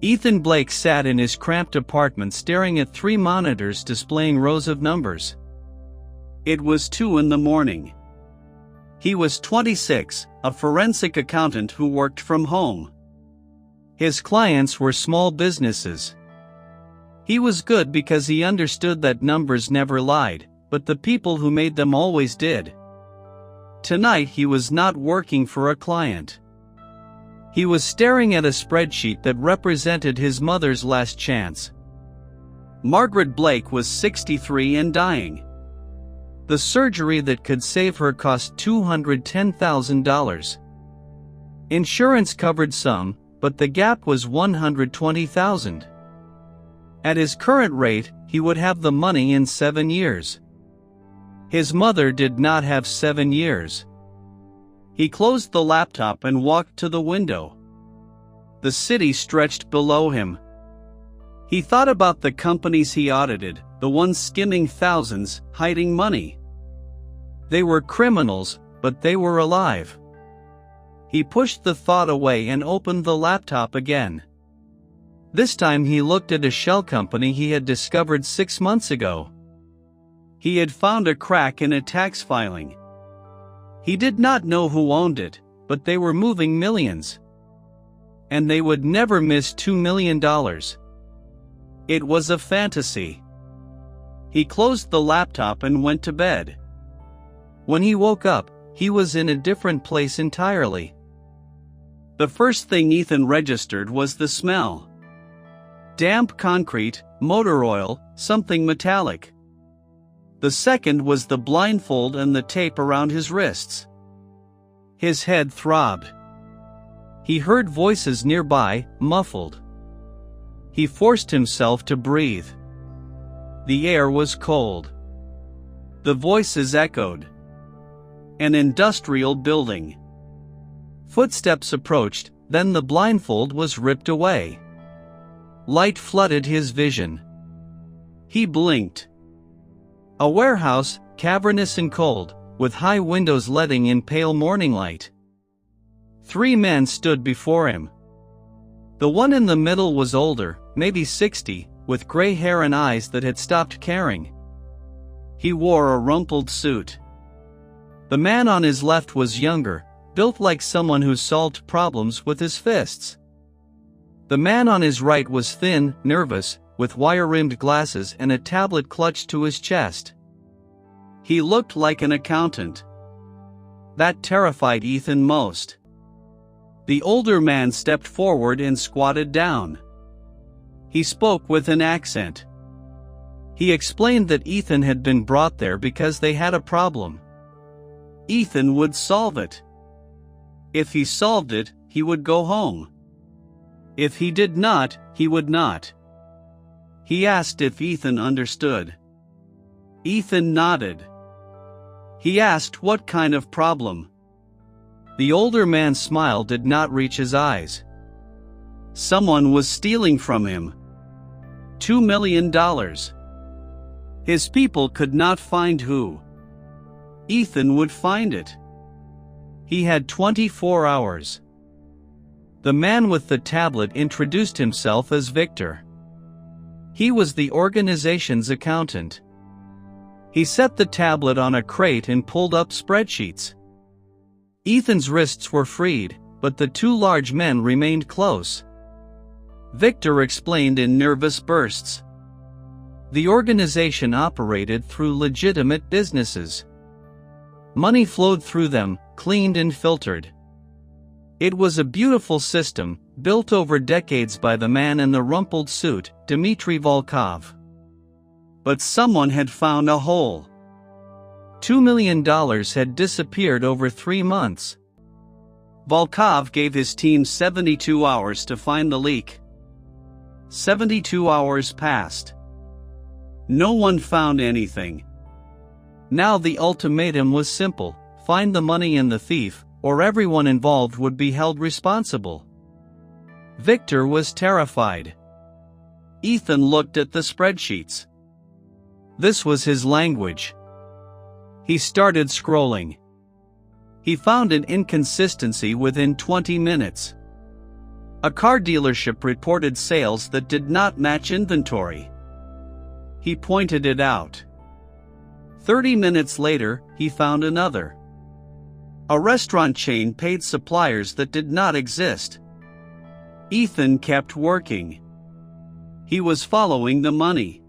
Ethan Blake sat in his cramped apartment staring at 3 monitors displaying rows of numbers. It was 2 in the morning. He was 26, a forensic accountant who worked from home. His clients were small businesses. He was good because he understood that numbers never lied, but the people who made them always did. Tonight he was not working for a client. He was staring at a spreadsheet that represented his mother's last chance. Margaret Blake was 63 and dying. The surgery that could save her cost $210,000. Insurance covered some, but the gap was $120,000. At his current rate, he would have the money in 7 years. His mother did not have 7 years. He closed the laptop and walked to the window. The city stretched below him. He thought about the companies he audited, the ones skimming thousands, hiding money. They were criminals, but they were alive. He pushed the thought away and opened the laptop again. This time he looked at a shell company he had discovered 6 months ago. He had found a crack in a tax filing. He did not know who owned it, but they were moving millions. And they would never miss $2 million. It was a fantasy. He closed the laptop and went to bed. When he woke up, he was in a different place entirely. The first thing Ethan registered was the smell. Damp concrete, motor oil, something metallic. The second was the blindfold and the tape around his wrists. His head throbbed. He heard voices nearby, muffled. He forced himself to breathe. The air was cold. The voices echoed. An industrial building. Footsteps approached, then the blindfold was ripped away. Light flooded his vision. He blinked. A warehouse, cavernous and cold, with high windows letting in pale morning light. 3 men stood before him. The one in the middle was older, maybe 60, with gray hair and eyes that had stopped caring. He wore a rumpled suit. The man on his left was younger, built like someone who solved problems with his fists. The man on his right was thin, nervous, with wire-rimmed glasses and a tablet clutched to his chest. He looked like an accountant. That terrified Ethan most. The older man stepped forward and squatted down. He spoke with an accent. He explained that Ethan had been brought there because they had a problem. Ethan would solve it. If he solved it, he would go home. If he did not, he would not. He asked if Ethan understood. Ethan nodded. He asked what kind of problem. The older man's smile did not reach his eyes. Someone was stealing from him. $2 million. His people could not find who. Ethan would find it. He had 24 hours. The man with the tablet introduced himself as Victor. He was the organization's accountant. He set the tablet on a crate and pulled up spreadsheets. Ethan's wrists were freed, but the 2 large men remained close. Victor explained in nervous bursts. The organization operated through legitimate businesses. Money flowed through them, cleaned and filtered. It was a beautiful system, built over decades by the man in the rumpled suit, Dmitry Volkov. But someone had found a hole. $2 million had disappeared over 3 months. Volkov gave his team 72 hours to find the leak. 72 hours passed. No one found anything. Now the ultimatum was simple: find the money and the thief, or everyone involved would be held responsible. Victor was terrified. Ethan looked at the spreadsheets. This was his language. He started scrolling. He found an inconsistency within 20 minutes. A car dealership reported sales that did not match inventory. He pointed it out. 30 minutes later, he found another. A restaurant chain paid suppliers that did not exist. Ethan kept working. He was following the money.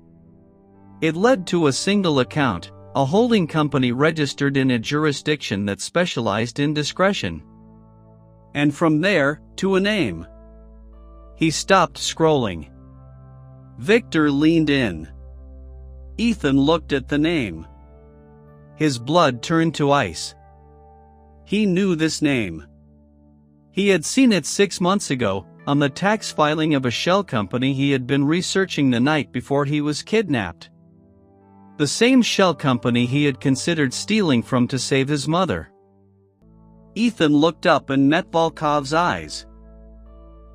It led to a single account, a holding company registered in a jurisdiction that specialized in discretion. And from there, to a name. He stopped scrolling. Victor leaned in. Ethan looked at the name. His blood turned to ice. He knew this name. He had seen it 6 months ago, on the tax filing of a shell company he had been researching the night before he was kidnapped. The same shell company he had considered stealing from to save his mother. Ethan looked up and met Volkov's eyes.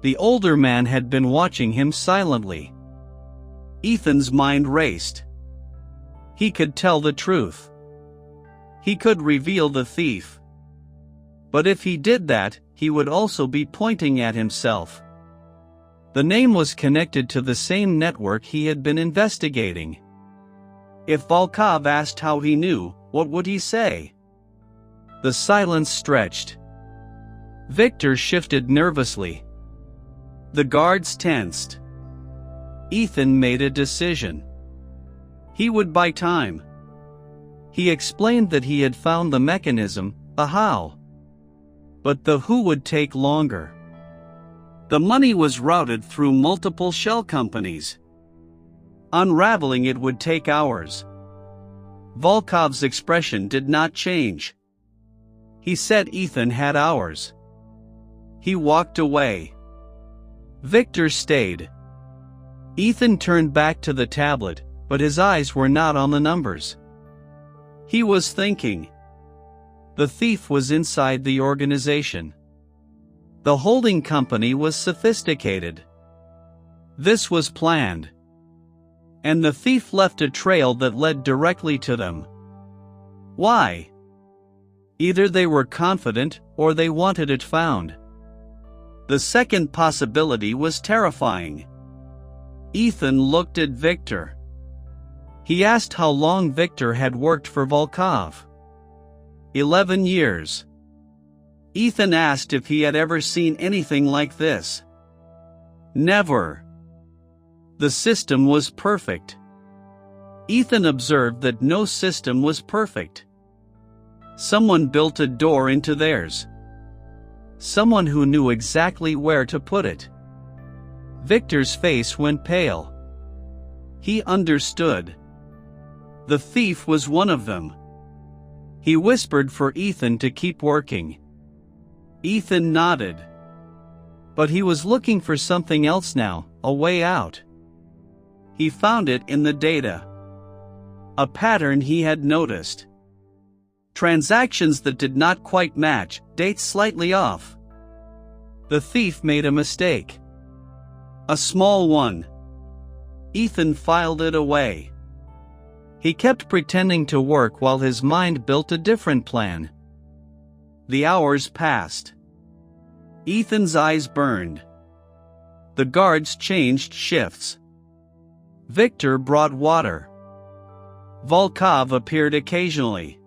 The older man had been watching him silently. Ethan's mind raced. He could tell the truth. He could reveal the thief. But if he did that, he would also be pointing at himself. The name was connected to the same network he had been investigating. If Volkov asked how he knew, what would he say? The silence stretched. Victor shifted nervously. The guards tensed. Ethan made a decision. He would buy time. He explained that he had found the mechanism, the how. But the who would take longer. The money was routed through multiple shell companies. Unraveling it would take hours. Volkov's expression did not change. He said Ethan had hours. He walked away. Victor stayed. Ethan turned back to the tablet, but his eyes were not on the numbers. He was thinking. The thief was inside the organization. The holding company was sophisticated. This was planned. And the thief left a trail that led directly to them. Why? Either they were confident or they wanted it found. The second possibility was terrifying. Ethan looked at Victor. He asked how long Victor had worked for Volkov. 11 years. Ethan asked if he had ever seen anything like this. Never. The system was perfect. Ethan observed that no system was perfect. Someone built a door into theirs. Someone who knew exactly where to put it. Victor's face went pale. He understood. The thief was one of them. He whispered for Ethan to keep working. Ethan nodded. But he was looking for something else now, a way out. He found it in the data. A pattern he had noticed. Transactions that did not quite match, dates slightly off. The thief made a mistake. A small one. Ethan filed it away. He kept pretending to work while his mind built a different plan. The hours passed. Ethan's eyes burned. The guards changed shifts. Victor brought water. Volkov appeared occasionally.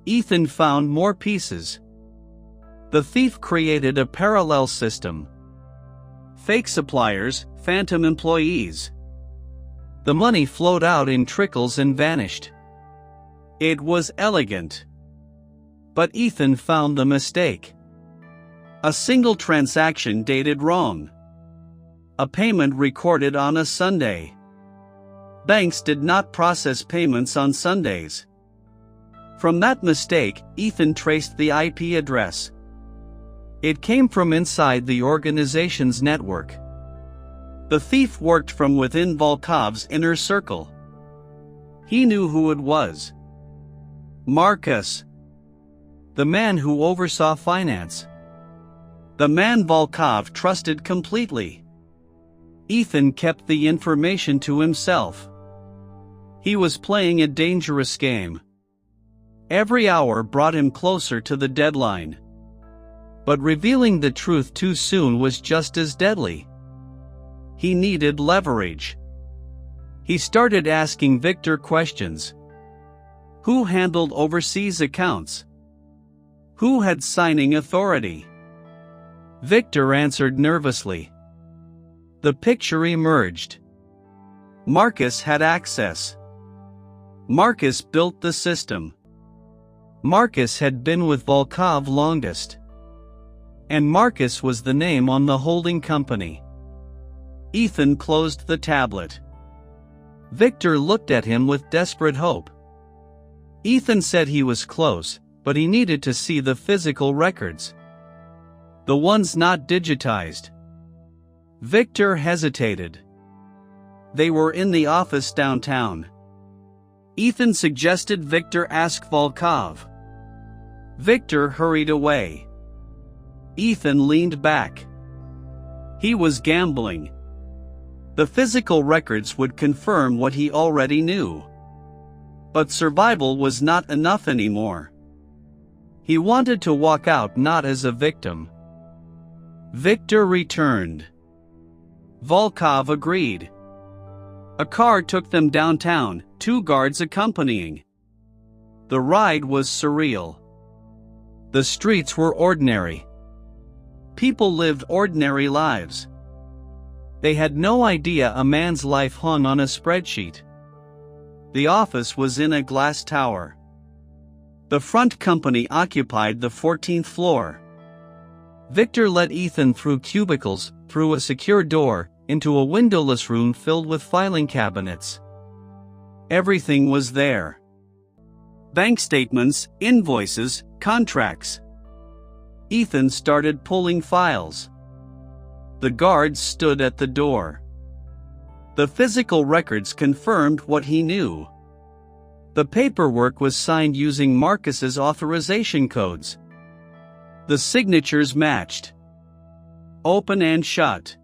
Ethan found more pieces. The thief created a parallel system. Fake suppliers, phantom employees. The money flowed out in trickles and vanished. It was elegant. But Ethan found the mistake. A single transaction dated wrong. A payment recorded on a Sunday. Banks did not process payments on Sundays. From that mistake, Ethan traced the IP address. It came from inside the organization's network. The thief worked from within Volkov's inner circle. He knew who it was. Marcus. The man who oversaw finance. The man Volkov trusted completely. Ethan kept the information to himself. He was playing a dangerous game. Every hour brought him closer to the deadline. But revealing the truth too soon was just as deadly. He needed leverage. He started asking Victor questions. Who handled overseas accounts? Who had signing authority? Victor answered nervously. The picture emerged. Marcus had access. Marcus built the system. Marcus had been with Volkov longest. And Marcus was the name on the holding company. Ethan closed the tablet. Victor looked at him with desperate hope. Ethan said he was close, but he needed to see the physical records. The ones not digitized. Victor hesitated. They were in the office downtown. Ethan suggested Victor ask Volkov. Victor hurried away. Ethan leaned back. He was gambling. The physical records would confirm what he already knew. But survival was not enough anymore. He wanted to walk out not as a victim. Victor returned. Volkov agreed. A car took them downtown, 2 guards accompanying. The ride was surreal. The streets were ordinary. People lived ordinary lives. They had no idea a man's life hung on a spreadsheet. The office was in a glass tower. The front company occupied the 14th floor. Victor led Ethan through cubicles, through a secure door, into a windowless room filled with filing cabinets. Everything was there. Bank statements, invoices, contracts. Ethan started pulling files. The guards stood at the door. The physical records confirmed what he knew. The paperwork was signed using Marcus's authorization codes. The signatures matched. Open and shut.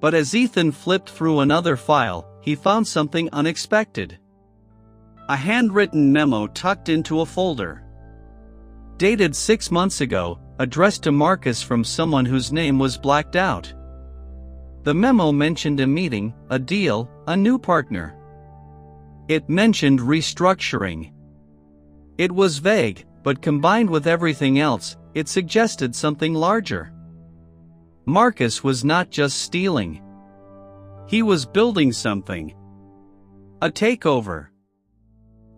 But as Ethan flipped through another file, he found something unexpected. A handwritten memo tucked into a folder. Dated 6 months ago, addressed to Marcus from someone whose name was blacked out. The memo mentioned a meeting, a deal, a new partner. It mentioned restructuring. It was vague, but combined with everything else, it suggested something larger. Marcus was not just stealing. He was building something. A takeover.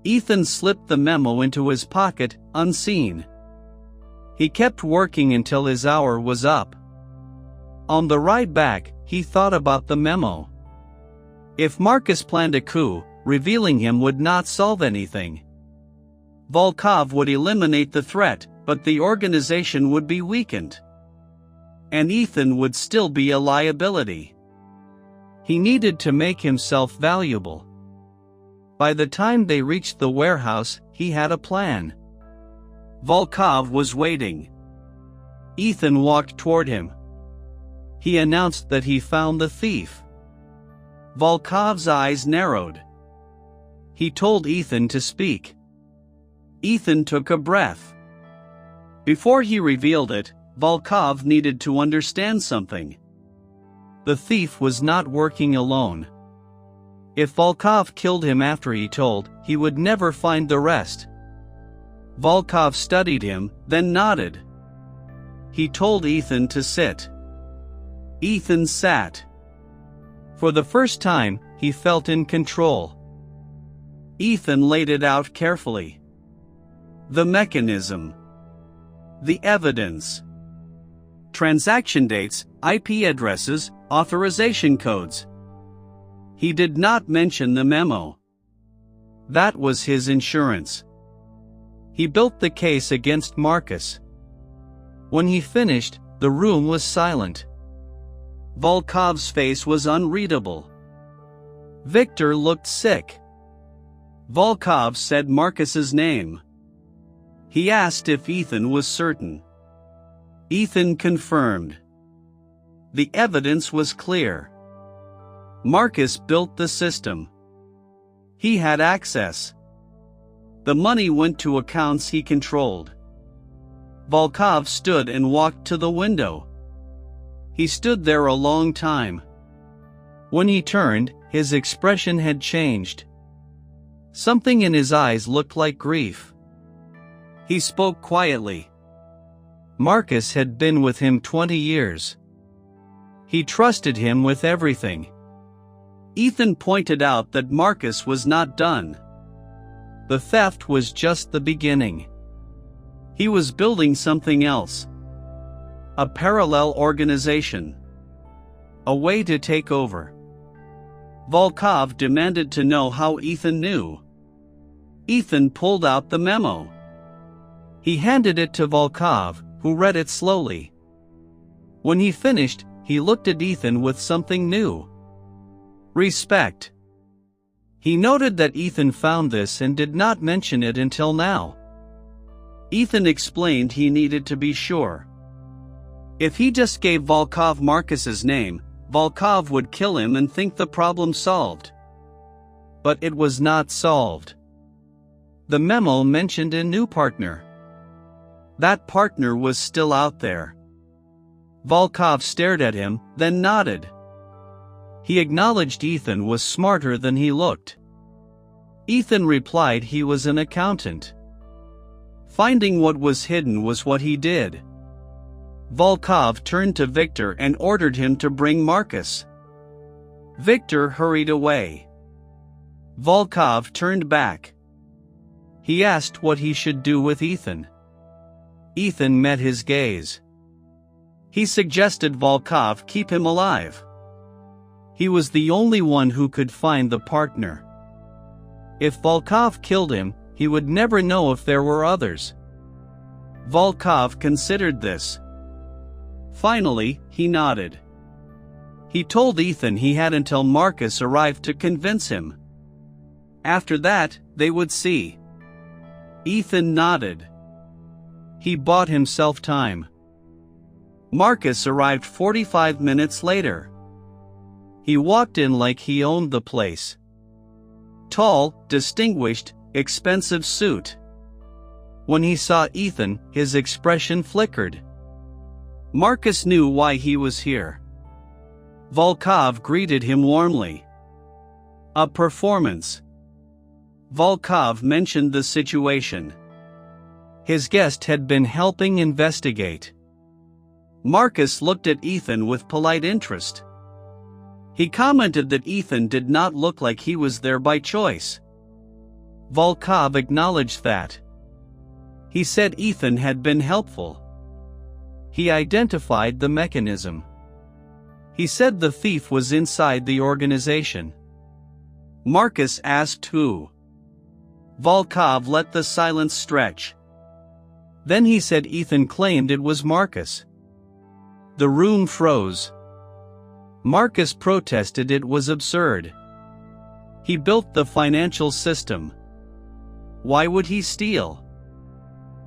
Ethan slipped the memo into his pocket, unseen. He kept working until his hour was up. On the ride back, he thought about the memo. If Marcus planned a coup, revealing him would not solve anything. Volkov would eliminate the threat, but the organization would be weakened. And Ethan would still be a liability. He needed to make himself valuable. By the time they reached the warehouse, he had a plan. Volkov was waiting. Ethan walked toward him. He announced that he found the thief. Volkov's eyes narrowed. He told Ethan to speak. Ethan took a breath. Before he revealed it, Volkov needed to understand something. The thief was not working alone. If Volkov killed him after he told, he would never find the rest. Volkov studied him, then nodded. He told Ethan to sit. Ethan sat. For the first time, he felt in control. Ethan laid it out carefully. The mechanism. The evidence. Transaction dates, IP addresses, authorization codes. He did not mention the memo. That was his insurance. He built the case against Marcus. When he finished, the room was silent. Volkov's face was unreadable. Victor looked sick. Volkov said Marcus's name. He asked if Ethan was certain. Ethan confirmed. The evidence was clear. Marcus built the system. He had access. The money went to accounts he controlled. Volkov stood and walked to the window. He stood there a long time. When he turned, his expression had changed. Something in his eyes looked like grief. He spoke quietly. Marcus had been with him 20 years. He trusted him with everything. Ethan pointed out that Marcus was not done. The theft was just the beginning. He was building something else. A parallel organization. A way to take over. Volkov demanded to know how Ethan knew. Ethan pulled out the memo. He handed it to Volkov, who read it slowly. When he finished, he looked at Ethan with something new. Respect. He noted that Ethan found this and did not mention it until now. Ethan explained he needed to be sure. If he just gave Volkov Marcus's name, Volkov would kill him and think the problem solved. But it was not solved. The memo mentioned a new partner. That partner was still out there. Volkov stared at him, then nodded. He acknowledged Ethan was smarter than he looked. Ethan replied he was an accountant. Finding what was hidden was what he did. Volkov turned to Victor and ordered him to bring Marcus. Victor hurried away. Volkov turned back. He asked what he should do with Ethan. Ethan met his gaze. He suggested Volkov keep him alive. He was the only one who could find the partner. If Volkov killed him, he would never know if there were others. Volkov considered this. Finally, he nodded. He told Ethan he had until Marcus arrived to convince him. After that, they would see. Ethan nodded. He bought himself time. Marcus arrived 45 minutes later. He walked in like he owned the place. Tall, distinguished, expensive suit. When he saw Ethan, his expression flickered. Marcus knew why he was here. Volkov greeted him warmly. A performance. Volkov mentioned the situation. His guest had been helping investigate. Marcus looked at Ethan with polite interest. He commented that Ethan did not look like he was there by choice. Volkov acknowledged that. He said Ethan had been helpful. He identified the mechanism. He said the thief was inside the organization. Marcus asked who. Volkov let the silence stretch. Then he said Ethan claimed it was Marcus. The room froze. Marcus protested it was absurd. He built the financial system. Why would he steal?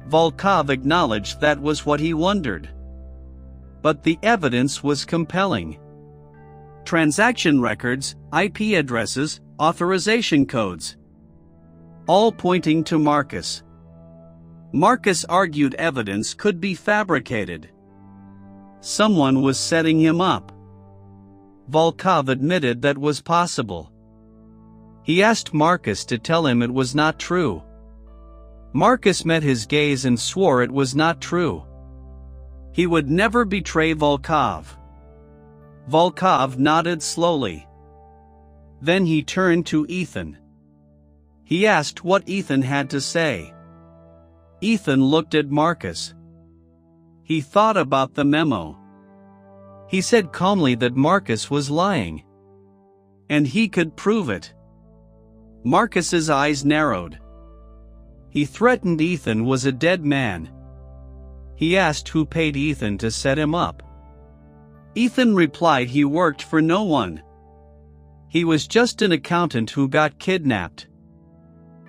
Volkov acknowledged that was what he wondered. But the evidence was compelling. Transaction records, IP addresses, authorization codes. All pointing to Marcus. Marcus argued evidence could be fabricated. Someone was setting him up. Volkov admitted that was possible. He asked Marcus to tell him it was not true. Marcus met his gaze and swore it was not true. He would never betray Volkov. Volkov nodded slowly. Then he turned to Ethan. He asked what Ethan had to say. Ethan looked at Marcus. He thought about the memo. He said calmly that Marcus was lying. And he could prove it. Marcus's eyes narrowed. He threatened Ethan was a dead man. He asked who paid Ethan to set him up. Ethan replied he worked for no one. He was just an accountant who got kidnapped.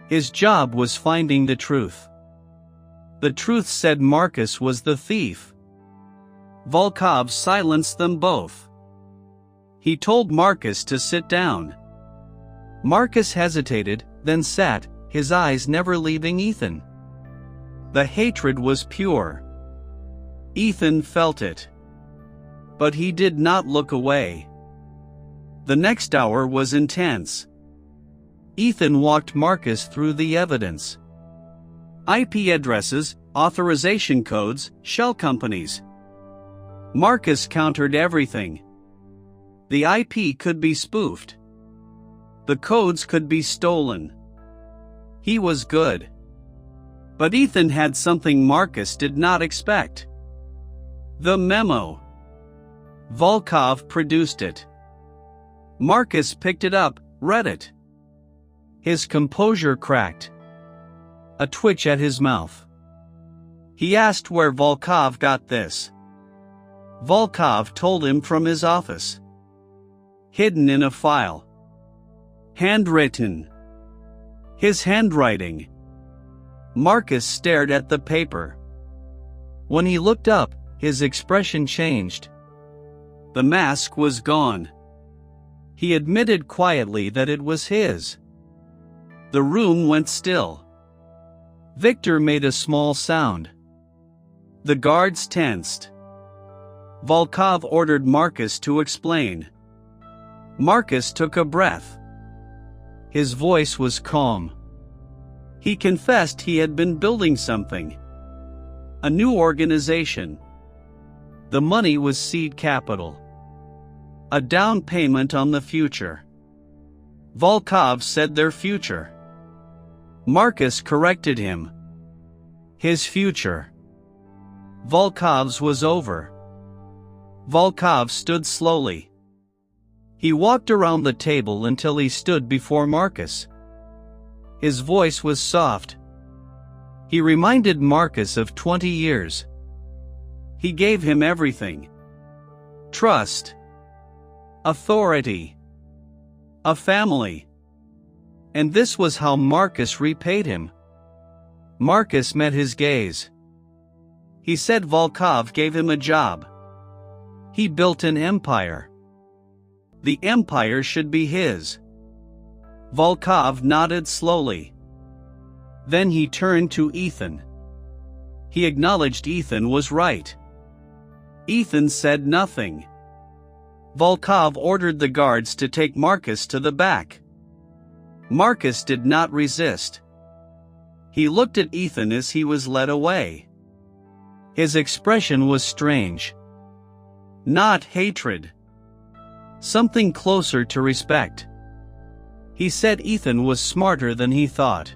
His job was finding the truth. The truth said Marcus was the thief. Volkov silenced them both. He told Marcus to sit down. Marcus hesitated, then sat, his eyes never leaving Ethan. The hatred was pure. Ethan felt it. But he did not look away. The next hour was intense. Ethan walked Marcus through the evidence. IP addresses, authorization codes, shell companies. Marcus countered everything. The IP could be spoofed. The codes could be stolen. He was good. But Ethan had something Marcus did not expect. The memo. Volkov produced it. Marcus picked it up, read it. His composure cracked. A twitch at his mouth. He asked where Volkov got this. Volkov told him from his office. Hidden in a file. Handwritten. His handwriting. Marcus stared at the paper. When he looked up, his expression changed. The mask was gone. He admitted quietly that it was his. The room went still. Victor made a small sound. The guards tensed. Volkov ordered Marcus to explain. Marcus took a breath. His voice was calm. He confessed he had been building something. A new organization. The money was seed capital. A down payment on the future. Volkov said their future. Marcus corrected him. His future. Volkov's was over. Volkov stood slowly. He walked around the table until he stood before Marcus. His voice was soft. He reminded Marcus of 20 years. He gave him everything. Trust. Authority. A family. And this was how Marcus repaid him. Marcus met his gaze. He said Volkov gave him a job. He built an empire. The empire should be his. Volkov nodded slowly. Then he turned to Ethan. He acknowledged Ethan was right. Ethan said nothing. Volkov ordered the guards to take Marcus to the back. Marcus did not resist. He looked at Ethan as he was led away. His expression was strange. Not hatred. Something closer to respect. He said Ethan was smarter than he thought.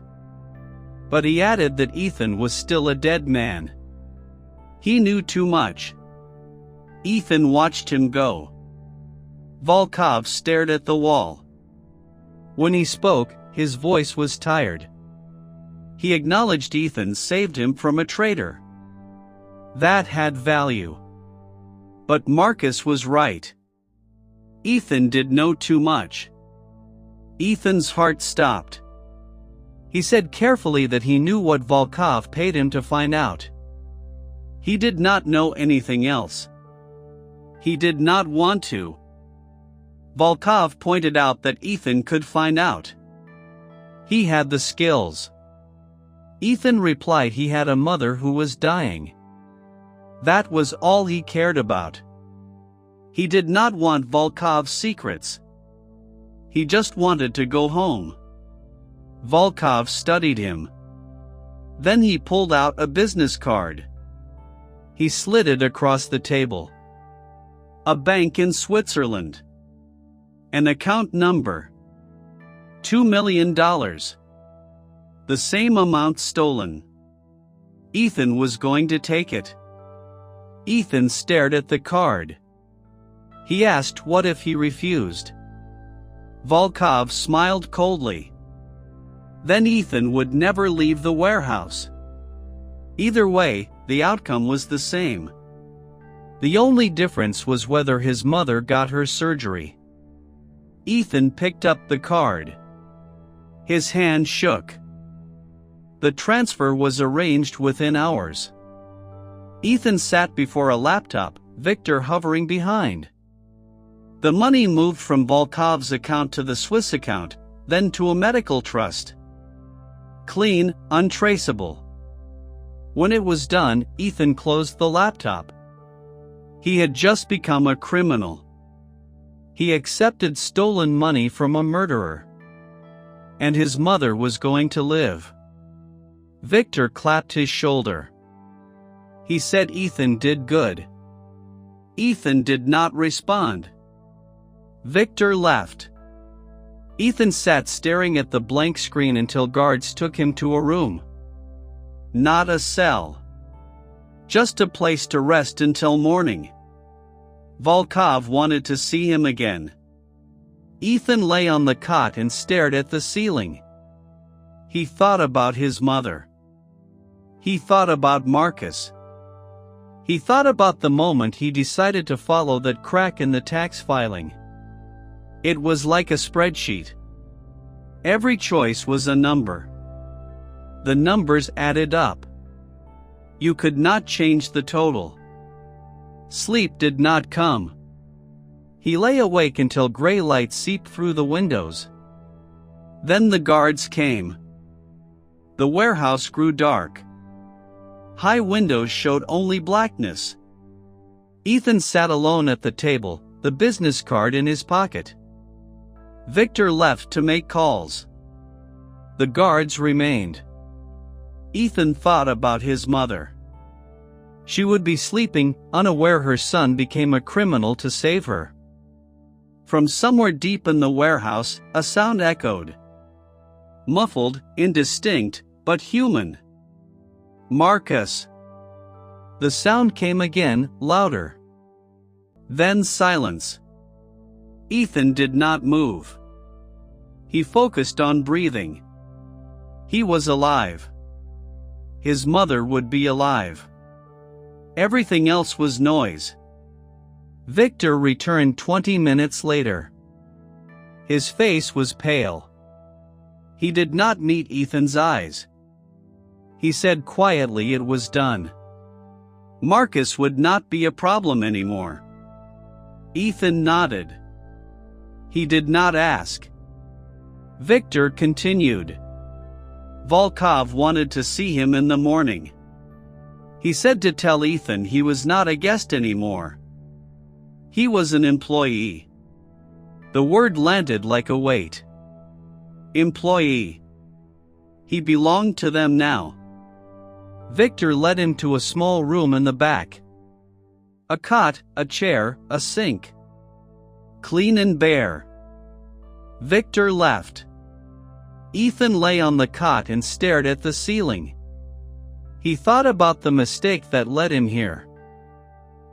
But he added that Ethan was still a dead man. He knew too much. Ethan watched him go. Volkov stared at the wall. When he spoke, his voice was tired. He acknowledged Ethan saved him from a traitor. That had value. But Marcus was right. Ethan did know too much. Ethan's heart stopped. He said carefully that he knew what Volkov paid him to find out. He did not know anything else. He did not want to. Volkov pointed out that Ethan could find out. He had the skills. Ethan replied he had a mother who was dying. That was all he cared about. He did not want Volkov's secrets. He just wanted to go home. Volkov studied him. Then he pulled out a business card. He slid it across the table. A bank in Switzerland. An account number. $2 million. The same amount stolen. Ethan was going to take it. Ethan stared at the card. He asked what if he refused. Volkov smiled coldly. Then Ethan would never leave the warehouse. Either way, the outcome was the same. The only difference was whether his mother got her surgery. Ethan picked up the card. His hand shook. The transfer was arranged within hours. Ethan sat before a laptop, Victor hovering behind. The money moved from Volkov's account to the Swiss account, then to a medical trust. Clean, untraceable. When it was done, Ethan closed the laptop. He had just become a criminal. He accepted stolen money from a murderer. And his mother was going to live. Victor clapped his shoulder. He said Ethan did good. Ethan did not respond. Victor left. Ethan sat staring at the blank screen until guards took him to a room. Not a cell. Just a place to rest until morning. Volkov wanted to see him again. Ethan lay on the cot and stared at the ceiling. He thought about his mother. He thought about Marcus. He thought about the moment he decided to follow that crack in the tax filing. It was like a spreadsheet. Every choice was a number. The numbers added up. You could not change the total. Sleep did not come. He lay awake until gray light seeped through the windows. Then the guards came. The warehouse grew dark. High windows showed only blackness. Ethan sat alone at the table, the business card in his pocket. Victor left to make calls. The guards remained. Ethan thought about his mother. She would be sleeping, unaware her son became a criminal to save her. From somewhere deep in the warehouse, a sound echoed. Muffled, indistinct, but human. Marcus. The sound came again, louder. Then silence. Ethan did not move. He focused on breathing. He was alive. His mother would be alive. Everything else was noise. Victor returned 20 minutes later. His face was pale. He did not meet Ethan's eyes. He said quietly it was done. Marcus would not be a problem anymore. Ethan nodded. He did not ask. Victor continued. Volkov wanted to see him in the morning. He said to tell Ethan he was not a guest anymore. He was an employee. The word landed like a weight. Employee. He belonged to them now. Victor led him to a small room in the back. A cot, a chair, a sink. Clean and bare. Victor left. Ethan lay on the cot and stared at the ceiling. He thought about the mistake that led him here.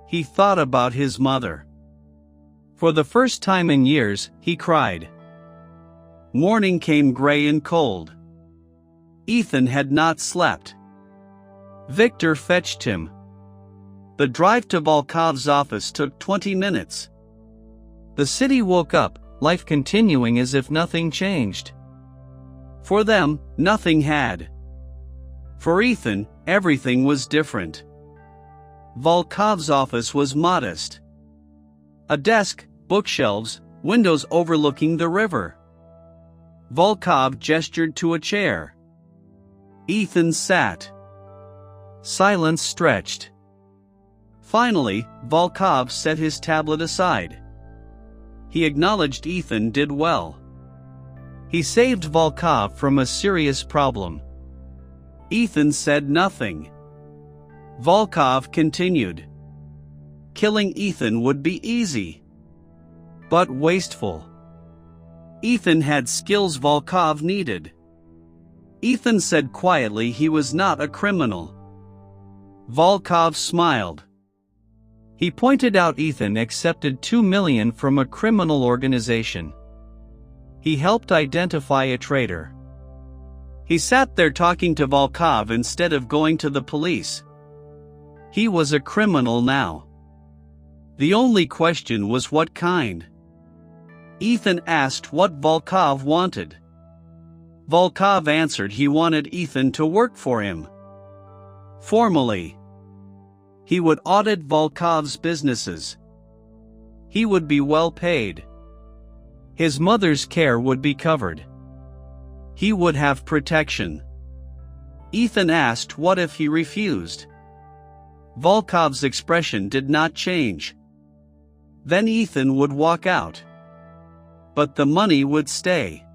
He thought about his mother. For the first time in years, he cried. Morning came gray and cold. Ethan had not slept. Victor fetched him. The drive to Volkov's office took 20 minutes. The city woke up, life continuing as if nothing changed. For them, nothing had. For Ethan, everything was different. Volkov's office was modest. A desk, bookshelves, windows overlooking the river. Volkov gestured to a chair. Ethan sat. Silence stretched. Finally, Volkov set his tablet aside. He acknowledged Ethan did well. He saved Volkov from a serious problem. Ethan said nothing. Volkov continued. Killing Ethan would be easy. But wasteful. Ethan had skills Volkov needed. Ethan said quietly he was not a criminal. Volkov smiled. He pointed out Ethan accepted $2 million from a criminal organization. He helped identify a traitor. He sat there talking to Volkov instead of going to the police. He was a criminal now. The only question was what kind. Ethan asked what Volkov wanted. Volkov answered he wanted Ethan to work for him. Formally. He would audit Volkov's businesses. He would be well paid. His mother's care would be covered. He would have protection. Ethan asked what if he refused. Volkov's expression did not change. Then Ethan would walk out. But the money would stay.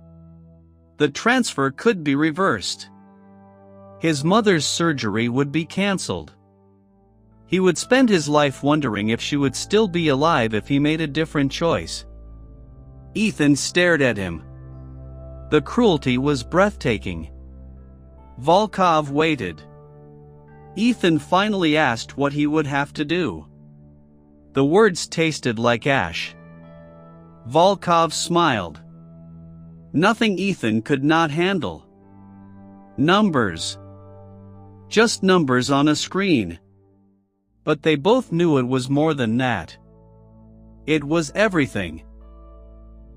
The transfer could be reversed. His mother's surgery would be cancelled. He would spend his life wondering if she would still be alive if he made a different choice. Ethan stared at him. The cruelty was breathtaking. Volkov waited. Ethan finally asked what he would have to do. The words tasted like ash. Volkov smiled. Nothing Ethan could not handle. Numbers. Just numbers on a screen. But they both knew it was more than that. It was everything.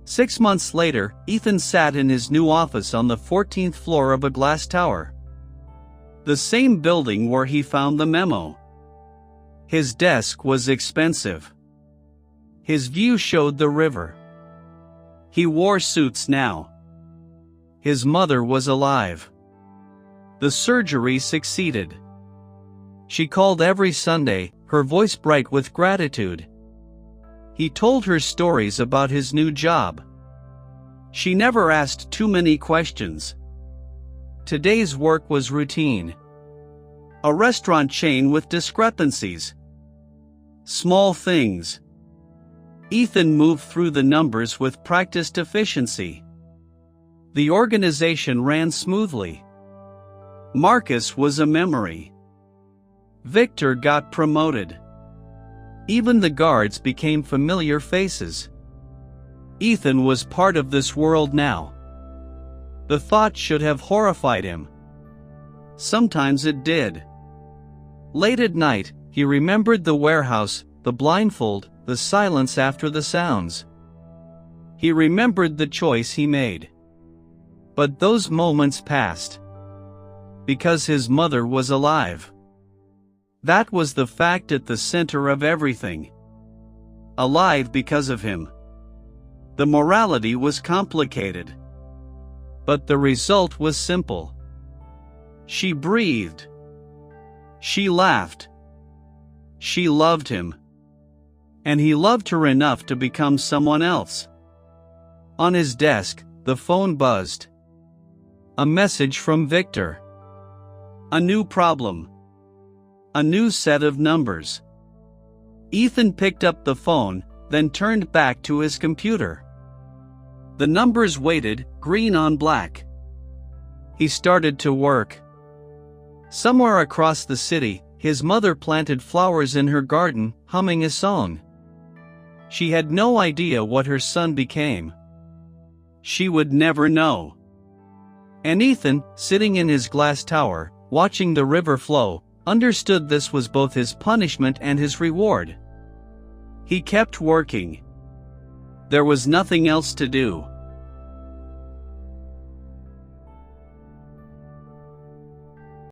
6 months later, Ethan sat in his new office on the 14th floor of a glass tower. The same building where he found the memo. His desk was expensive. His view showed the river. He wore suits now. His mother was alive. The surgery succeeded. She called every Sunday, her voice bright with gratitude. He told her stories about his new job. She never asked too many questions. Today's work was routine. A restaurant chain with discrepancies. Small things. Ethan moved through the numbers with practiced efficiency. The organization ran smoothly. Marcus was a memory. Victor got promoted. Even the guards became familiar faces. Ethan was part of this world now. The thought should have horrified him. Sometimes it did. Late at night, he remembered the warehouse, the blindfold, the silence after the sounds. He remembered the choice he made. But those moments passed. Because his mother was alive. That was the fact at the center of everything. Alive because of him. The morality was complicated. But the result was simple. She breathed. She laughed. She loved him. And he loved her enough to become someone else. On his desk, the phone buzzed. A message from Victor. A new problem. A new set of numbers. Ethan picked up the phone, then turned back to his computer. The numbers waited, green on black. He started to work. Somewhere across the city, his mother planted flowers in her garden, humming a song. She had no idea what her son became. She would never know. And Ethan, sitting in his glass tower, watching the river flow, understood this was both his punishment and his reward. He kept working. There was nothing else to do.